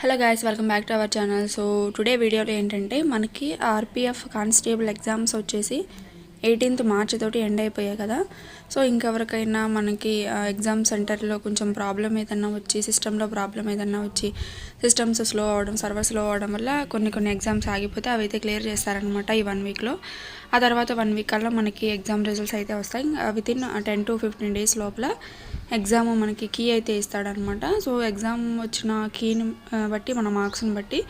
Hello guys, welcome back to our channel. So today వీడియోలో ఏంటంటే మనకి ఆర్పిఎఫ్ కానిస్టేబుల్ ఎగ్జామ్స్ వచ్చేసి 18th మార్చ్ తోటి ఎండ్ అయిపోయాయి కదా. సో ఇంకెవరికైనా మనకి ఎగ్జామ్ సెంటర్లో కొంచెం ప్రాబ్లం ఏదన్నా వచ్చి సిస్టంలో ప్రాబ్లం ఏదన్నా వచ్చి సిస్టమ్స్ స్లో అవ్వడం, సర్వర్ స్లో అవ్వడం వల్ల కొన్ని ఎగ్జామ్స్ ఆగిపోతే అవి అయితే క్లియర్ చేస్తారనమాట ఈ 1 వీక్లో. ఆ తర్వాత 1 వీక్ కల్లా మనకి ఎగ్జామ్ రిజల్ట్స్ అయితే వస్తాయి. వితిన్ 10 to 15 డేస్ లోపల ఎగ్జామ్ మనకి కీ అయితే ఇస్తాడనమాట. సో ఎగ్జామ్ వచ్చిన కీని బట్టి మన మార్క్స్ని బట్టి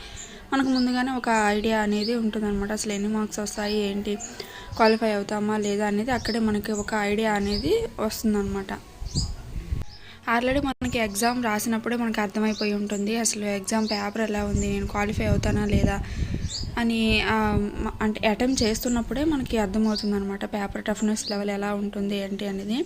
మనకు ముందుగానే ఒక ఐడియా అనేది ఉంటుందన్నమాట. అసలు ఎన్ని మార్క్స్ వస్తాయి, ఏంటి, క్వాలిఫై అవుతామా లేదా అనేది అక్కడే మనకి ఒక ఐడియా అనేది వస్తుందన్నమాట. ఆల్రెడీ మనకి ఎగ్జామ్ రాసినప్పుడే మనకు అర్థమైపోయి ఉంటుంది అసలు ఎగ్జామ్ పేపర్ ఎలా ఉంది, నేను క్వాలిఫై అవుతానా లేదా అని అంటే అటెంప్ట్ చేస్తున్నప్పుడే మనకి అర్థమవుతుంది అనమాట పేపర్ టఫ్నెస్ లెవెల్ ఎలా ఉంటుంది ఏంటి అనేది.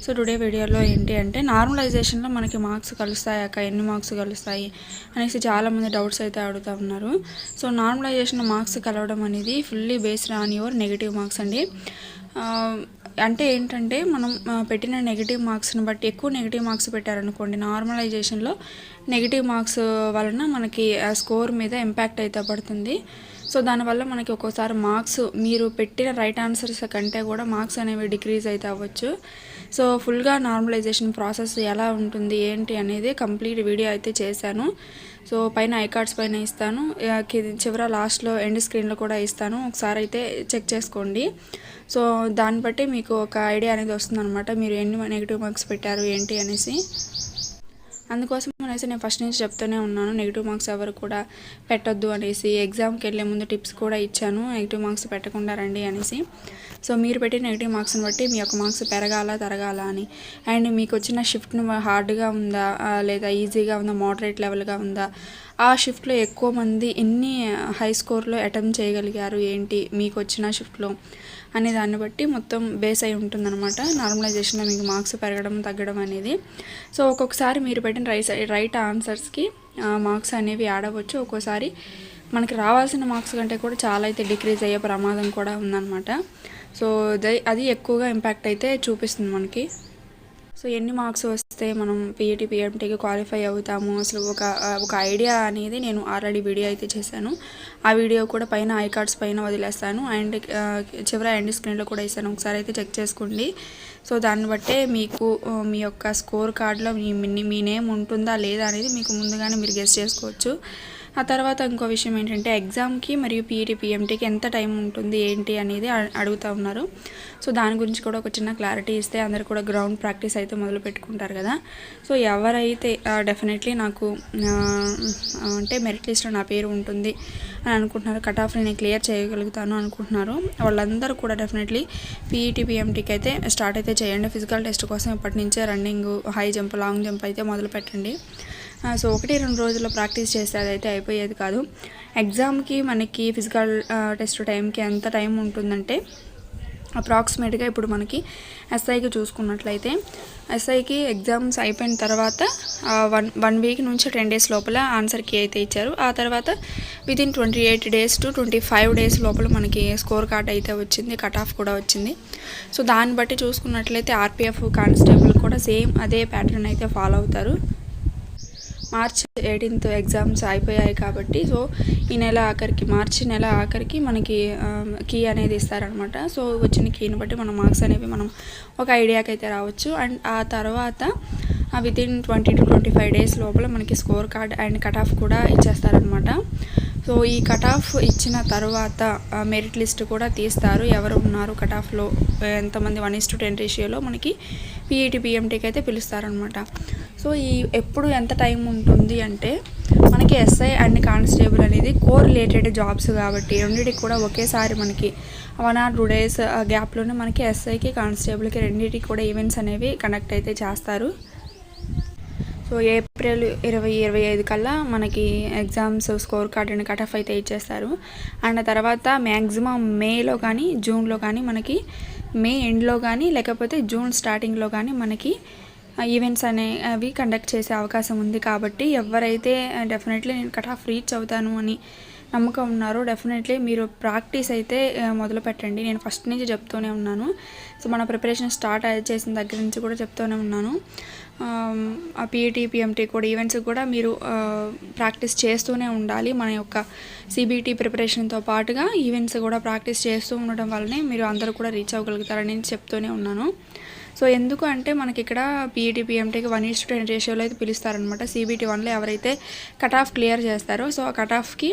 సో టుడే వీడియోలో ఏంటి అంటే నార్మలైజేషన్లో మనకి మార్క్స్ కలుస్తాయాక ఎన్ని మార్క్స్ కలుస్తాయి అనేసి చాలామంది డౌట్స్ అయితే అడుగుతూ ఉన్నారు. సో నార్మలైజేషన్లో మార్క్స్ కలవడం అనేది fully based on your negative marks అండి. అంటే ఏంటంటే మనం పెట్టిన నెగిటివ్ మార్క్స్ని బట్టి ఎక్కువ నెగిటివ్ మార్క్స్ పెట్టారనుకోండి, నార్మలైజేషన్లో నెగిటివ్ మార్క్స్ వలన మనకి స్కోర్ మీద ఇంపాక్ట్ అయితే పడుతుంది. సో దానివల్ల మనకి ఒక్కోసారి మార్క్స్ మీరు పెట్టిన రైట్ ఆన్సర్స్ కంటే కూడా మార్క్స్ అనేవి డిక్రీజ్ అయితే అవ్వచ్చు. సో ఫుల్గా నార్మలైజేషన్ ప్రాసెస్ ఎలా ఉంటుంది ఏంటి అనేది కంప్లీట్ వీడియో అయితే చేశాను. సో పైన ఐకార్డ్స్ పైన ఇస్తాను, చివర లాస్ట్లో ఎండ్ స్క్రీన్లో కూడా ఇస్తాను, ఒకసారి అయితే చెక్ చేసుకోండి. సో దాన్ని బట్టి మీకు ఒక ఐడియా అనేది వస్తుందన్నమాట, మీరు ఎన్ని నెగిటివ్ మార్క్స్ పెట్టారు ఏంటి అనేసి. అందుకోసం అనేసి నేను ఫస్ట్ నుంచి చెప్తూనే ఉన్నాను నెగిటివ్ మార్క్స్ ఎవరు కూడా పెట్టొద్దు అనేసి. ఎగ్జామ్కి వెళ్ళే ముందు టిప్స్ కూడా ఇచ్చాను నెగిటివ్ మార్క్స్ పెట్టకుండా రండి అనేసి. సో మీరు పెట్టిన నెగిటివ్ మార్క్స్ని బట్టి మీ యొక్క మార్క్స్ పెరగాల తరగాల అని, అండ్ మీకు వచ్చిన షిఫ్ట్ను హార్డ్గా ఉందా లేదా ఈజీగా ఉందా మోడరేట్ లెవెల్గా ఉందా, ఆ షిఫ్ట్లో ఎక్కువ మంది ఎన్ని హై స్కోర్లో అటెంప్ట్ చేయగలిగారు ఏంటి మీకు వచ్చిన షిఫ్ట్లో అనే దాన్ని బట్టి మొత్తం బేస్ అయి ఉంటుందన్నమాట నార్మలైజేషన్లో మీకు మార్క్స్ పెరగడం తగ్గడం అనేది. సో ఒక్కొక్కసారి మీరు పెట్టిన రైట్ ఆన్సర్స్కి మార్క్స్ అనేవి యాడ్ అవ్వచ్చు. ఒక్కోసారి మనకి రావాల్సిన మార్క్స్ కంటే కూడా చాలా అయితే డిక్రీజ్ అయ్యే ప్రమాదం కూడా ఉందన్నమాట. సో అది ఎక్కువగా ఇంపాక్ట్ అయితే చూపిస్తుంది మనకి. సో ఎన్ని మార్క్స్ వస్తే మనం పీఈటీ పీఎంటీకి క్వాలిఫై అవుతాము అసలు ఒక ఐడియా అనేది నేను ఆల్రెడీ వీడియో అయితే చేశాను. ఆ వీడియో కూడా పైన ఐకార్డ్స్ పైన వదిలేస్తాను, అండ్ చివర ఎండ్ స్క్రీన్లో కూడా ఇస్తాను, ఒకసారి అయితే చెక్ చేసుకోండి. సో దాన్ని బట్టే మీకు మీ యొక్క స్కోర్ కార్డులో మీ నేమ్ ఉంటుందా లేదా అనేది మీకు ముందుగానే మీరు గెస్ చేసుకోవచ్చు. ఆ తర్వాత ఇంకో విషయం ఏంటంటే ఎగ్జామ్కి మరియు పీఈటీ పీఎంటీకి ఎంత టైం ఉంటుంది ఏంటి అనేది అడుగుతూ ఉన్నారు. సో దాని గురించి కూడా ఒక చిన్న క్లారిటీ ఇస్తే అందరు కూడా గ్రౌండ్ ప్రాక్టీస్ అయితే మొదలు పెట్టుకుంటారు కదా. సో ఎవరైతే డెఫినెట్లీ నాకు అంటే మెరిట్ లిస్ట్లో నా పేరు ఉంటుంది అని అనుకుంటున్నారు, కట్ ఆఫ్ నేను క్లియర్ చేయగలుగుతాను అనుకుంటున్నారు, వాళ్ళందరూ కూడా డెఫినెట్లీ పీఈటీ పీఎంటీకి అయితే స్టార్ట్ అయితే చేయండి. ఫిజికల్ టెస్ట్ కోసం ఇప్పటి నుంచే running, high jump, long jump అయితే మొదలు పెట్టండి. సో 1-2 రోజుల్లో ప్రాక్టీస్ చేస్తే అదైతే అయిపోయేది కాదు. ఎగ్జామ్కి మనకి ఫిజికల్ టెస్ట్ టైంకి ఎంత టైం ఉంటుందంటే అప్రాక్సిమేట్గా ఇప్పుడు మనకి ఎస్ఐకి చూసుకున్నట్లయితే ఎస్ఐకి ఎగ్జామ్స్ అయిపోయిన తర్వాత 1 వీక్ నుంచి 10 డేస్ లోపల ఆన్సర్కి అయితే ఇచ్చారు. ఆ తర్వాత వితిన్ 28 days to 25 days లోపల మనకి స్కోర్ కార్డ్ అయితే వచ్చింది, కట్ ఆఫ్ కూడా వచ్చింది. సో దాన్ని బట్టి చూసుకున్నట్లయితే ఆర్పిఎఫ్ కానిస్టేబుల్ కూడా సేమ్ అదే ప్యాటర్న్ అయితే ఫాలో అవుతారు. మార్చ్ 18th ఎగ్జామ్స్ అయిపోయాయి కాబట్టి సో ఈ నెల ఆఖరికి మార్చి నెల ఆఖరికి మనకి కీ అనేది ఇస్తారనమాట. సో వచ్చిన కీని బట్టి మన మార్క్స్ అనేవి మనం ఒక ఐడియాకి అయితే రావచ్చు. అండ్ ఆ తర్వాత వితిన్ 20 to 25 days లోపల మనకి score card and cut off కూడా ఇచ్చేస్తారనమాట. సో ఈ కట్ ఆఫ్ ఇచ్చిన తర్వాత మెరిట్ లిస్ట్ కూడా తీస్తారు, ఎవరు ఉన్నారు కట్ ఆఫ్లో ఎంతమంది 1:10 రేషియోలో మనకి పీఈటీ పీఎంటీకి అయితే పిలుస్తారనమాట. సో ఎప్పుడు ఎంత టైం ఉంటుంది అంటే మనకి ఎస్ఐ అండ్ కానిస్టేబుల్ అనేది కోరిలేటెడ్ జాబ్స్ కాబట్టి రెండింటికి కూడా ఒకేసారి మనకి 1 or 2 days గ్యాప్లోనే మనకి ఎస్ఐకి కానిస్టేబుల్కి రెండింటికి కూడా ఈవెంట్స్ అనేవి కండక్ట్ అయితే చేస్తారు. సో ఏప్రిల్ 20-25 కల్లా మనకి exams score card and cut off అయితే ఇచ్చేస్తారు. అండ్ తర్వాత మ్యాక్సిమం మేలో కానీ జూన్లో కానీ మనకి మే ఎండ్లో కానీ లేకపోతే జూన్ స్టార్టింగ్లో కానీ మనకి ఈవెంట్స్ అనేవి కండక్ట్ చేసే అవకాశం ఉంది. కాబట్టి ఎవరైతే డెఫినెట్లీ నేను కట్ ఆఫ్ రీచ్ అవుతాను అని నమ్మకం ఉన్నారో డెఫినెట్లీ మీరు ప్రాక్టీస్ అయితే మొదలు పెట్టండి. నేను ఫస్ట్ నుంచి చెప్తూనే ఉన్నాను. సో మన ప్రిపరేషన్ స్టార్ట్ చేసిన దగ్గర నుంచి కూడా చెప్తూనే ఉన్నాను. ఆ పీఈటీ పిఎంటీ కూడా ఈవెంట్స్ కూడా మీరు ప్రాక్టీస్ చేస్తూనే ఉండాలి. మన యొక్క సిబిటి ప్రిపరేషన్తో పాటుగా ఈవెంట్స్ కూడా ప్రాక్టీస్ చేస్తూ ఉండడం వల్లనే మీరు అందరూ కూడా రీచ్ అవ్వగలుగుతారని చెప్తూనే ఉన్నాను. సో ఎందుకు అంటే మనకి ఇక్కడ పీఈటీ పిఎంటీకి 1:10 రేషియోలో అయితే పిలుస్తారనమాట. సిబిటి 1లో ఎవరైతే కట్ ఆఫ్ క్లియర్ చేస్తారో సో ఆ కట్ ఆఫ్కి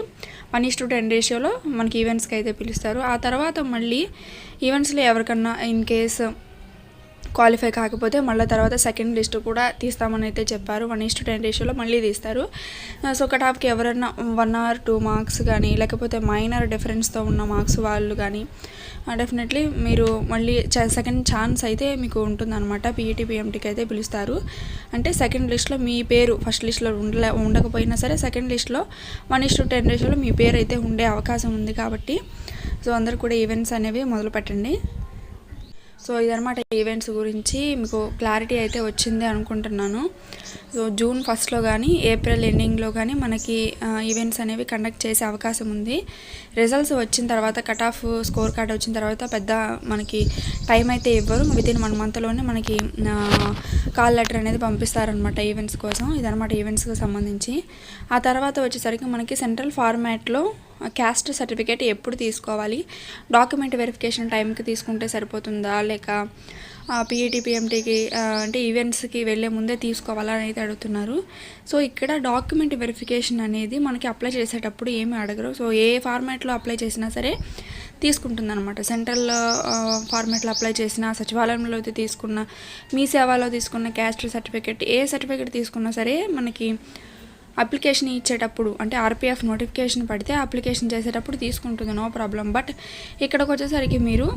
1:10 రేషియోలో మనకి ఈవెంట్స్కి అయితే పిలుస్తారు. ఆ తర్వాత మళ్ళీ ఈవెంట్స్లో ఎవరికన్నా ఇన్ కేస్ క్వాలిఫై కాకపోతే మళ్ళీ తర్వాత సెకండ్ లిస్ట్ కూడా తీస్తామని అయితే చెప్పారు. 1:10 రేషియోలో మళ్ళీ తీస్తారు. సో కట్ ఆఫ్కి ఎవరైనా 1 or 2 మార్క్స్ కానీ లేకపోతే మైనర్ డిఫరెన్స్తో ఉన్న మార్క్స్ వాళ్ళు కానీ డెఫినెట్లీ మీరు మళ్ళీ సెకండ్ ఛాన్స్ అయితే మీకు ఉంటుందన్నమాట. పీఈటీ పిఎంటీకి అయితే పిలుస్తారు. అంటే సెకండ్ లిస్ట్లో మీ పేరు ఫస్ట్ లిస్ట్లో ఉండకపోయినా సరే సెకండ్ లిస్ట్లో 1:10 రేషియోలో మీ పేరు అయితే ఉండే అవకాశం ఉంది. కాబట్టి సో అందరు కూడా ఈవెంట్స్ అనేవి మొదలు పెట్టండి. సో ఇదనమాట ఈవెంట్స్ గురించి మీకు క్లారిటీ అయితే వచ్చింది అనుకుంటున్నాను. సో జూన్ 1స్ట్లో కానీ ఏప్రిల్ ఎండింగ్లో కానీ మనకి ఈవెంట్స్ అనేవి కండక్ట్ చేసే అవకాశం ఉంది. రిజల్ట్స్ వచ్చిన తర్వాత కట్ ఆఫ్ స్కోర్ కార్డ్ వచ్చిన తర్వాత పెద్ద మనకి టైం అయితే ఇవ్వరు. వితిన్ 1 మంత్లోనే మనకి కాల్ లెటర్ అనేది పంపిస్తారనమాట ఈవెంట్స్ కోసం. ఇదనమాట ఈవెంట్స్కి సంబంధించి. ఆ తర్వాత వచ్చేసరికి మనకి సెంట్రల్ ఫార్మాట్లో క్యాస్ట్ సర్టిఫికేట్ ఎప్పుడు తీసుకోవాలి, డాక్యుమెంట్ వెరిఫికేషన్ టైంకి తీసుకుంటే సరిపోతుందా లేక పీఈటీ పిఎంటీకి అంటే ఈవెంట్స్కి వెళ్ళే ముందే తీసుకోవాలా అని అయితే అడుగుతున్నారు. సో ఇక్కడ డాక్యుమెంట్ వెరిఫికేషన్ అనేది మనకి అప్లై చేసేటప్పుడు ఏమీ అడగరు. సో ఏ ఫార్మాట్లో అప్లై చేసినా సరే తీసుకుంటుంది అనమాట. సెంట్రల్ ఫార్మాట్లో అప్లై చేసిన, సచివాలయంలో అయితే తీసుకున్న, మీ సేవలో తీసుకున్న క్యాస్ట్ సర్టిఫికేట్ ఏ సర్టిఫికేట్ తీసుకున్నా సరే మనకి అప్లికేషన్ ఇచ్చేటప్పుడు అంటే ఆర్పిఎఫ్ నోటిఫికేషన్ పడితే అప్లికేషన్ చేసేటప్పుడు తీసుకుంటుంది, నో ప్రాబ్లం. బట్ ఇక్కడికి వచ్చేసరికి మీరు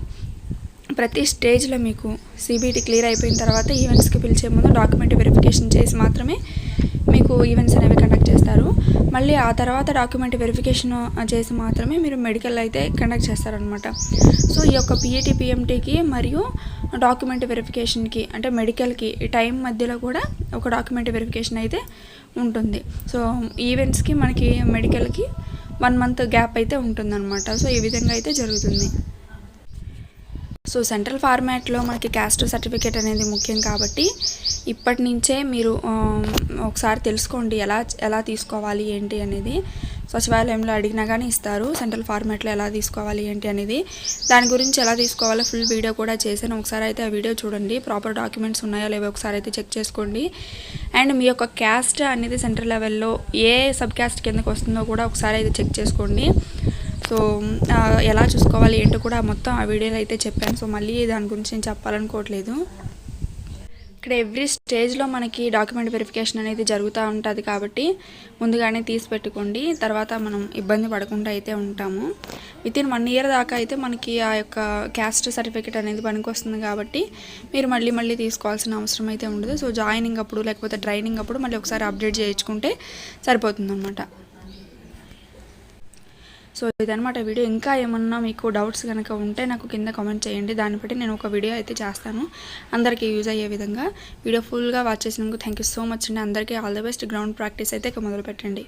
ప్రతి స్టేజ్లో మీకు సిబిటి క్లియర్ అయిపోయిన తర్వాత ఈవెంట్స్కి పిలిచే ముందు డాక్యుమెంట్ వెరిఫికేషన్ చేసి మాత్రమే మీకు ఈవెంట్స్ అనేవి కండక్ట్ చేస్తారు. మళ్ళీ ఆ తర్వాత డాక్యుమెంట్ వెరిఫికేషన్ చేసి మాత్రమే మీరు మెడికల్ అయితే కండక్ట్ చేస్తారనమాట. సో ఈ యొక్క పీఈటీ పిఎంటీకి మరియు డాక్యుమెంట్ వెరిఫికేషన్కి అంటే మెడికల్కి ఈ టైం మధ్యలో కూడా ఒక డాక్యుమెంట్ వెరిఫికేషన్ అయితే ఉంటుంది. సో ఈవెంట్స్కి మనకి మెడికల్కి 1 month గ్యాప్ అయితే ఉంటుందన్నమాట. సో ఈ విధంగా అయితే జరుగుతుంది. సో సెంట్రల్ ఫార్మాట్లో మనకి క్యాస్ట్ సర్టిఫికేట్ అనేది ముఖ్యం కాబట్టి ఇప్పటి నుంచే మీరు ఒకసారి తెలుసుకోండి ఎలా తీసుకోవాలి ఏంటి అనేది. సచివాలయంలో అడిగినా కానీ ఇస్తారు సెంట్రల్ ఫార్మాట్లో ఎలా తీసుకోవాలి ఏంటి అనేది. దాని గురించి ఎలా తీసుకోవాలో ఫుల్ వీడియో కూడా చేశాను. ఒకసారి అయితే ఆ వీడియో చూడండి. ప్రాపర్ డాక్యుమెంట్స్ ఉన్నాయో లేవో ఒకసారి అయితే చెక్ చేసుకోండి. అండ్ మీ యొక్క క్యాస్ట్ అనేది సెంట్రల్ లెవెల్లో ఏ సబ్ క్యాస్ట్ కిందకు వస్తుందో కూడా ఒకసారి అయితే చెక్ చేసుకోండి. సో ఎలా చూసుకోవాలి ఏంటో కూడా మొత్తం ఆ వీడియోలో అయితే చెప్పాను. సో మళ్ళీ దాని గురించి నేను చెప్పాలనుకోవట్లేదు. ఇక్కడ ఎవ్రీ స్టేజ్లో మనకి డాక్యుమెంట్ వెరిఫికేషన్ అనేది జరుగుతూ ఉంటుంది కాబట్టి ముందుగానే తీసి పెట్టుకోండి. తర్వాత మనం ఇబ్బంది పడకుండా అయితే ఉంటాము. వితిన్ 1 year దాకా అయితే మనకి ఆ యొక్క క్యాస్ట్ సర్టిఫికేట్ అనేది పనికి వస్తుంది కాబట్టి మీరు మళ్ళీ తీసుకోవాల్సిన అవసరం అయితే ఉండదు. సో జాయినింగ్ అప్పుడు లేకపోతే ట్రైనింగ్ అప్పుడు మళ్ళీ ఒకసారి అప్డేట్ చేయించుకుంటే సరిపోతుందన్నమాట. సో ఇదనమాట వీడియో. ఇంకా ఏమన్నా మీకు డౌట్స్ కనుక ఉంటే నాకు కింద కామెంట్ చేయండి. దాన్ని బట్టి నేను ఒక వీడియో అయితే చేస్తాను అందరికీ యూజ్ అయ్యే విధంగా. వీడియో ఫుల్గా వాచ్ చేసినందుకు థ్యాంక్ యూ సో మచ్ అండి. అందరికీ all the best. Ground practice అయితే మొదలు పెట్టండి.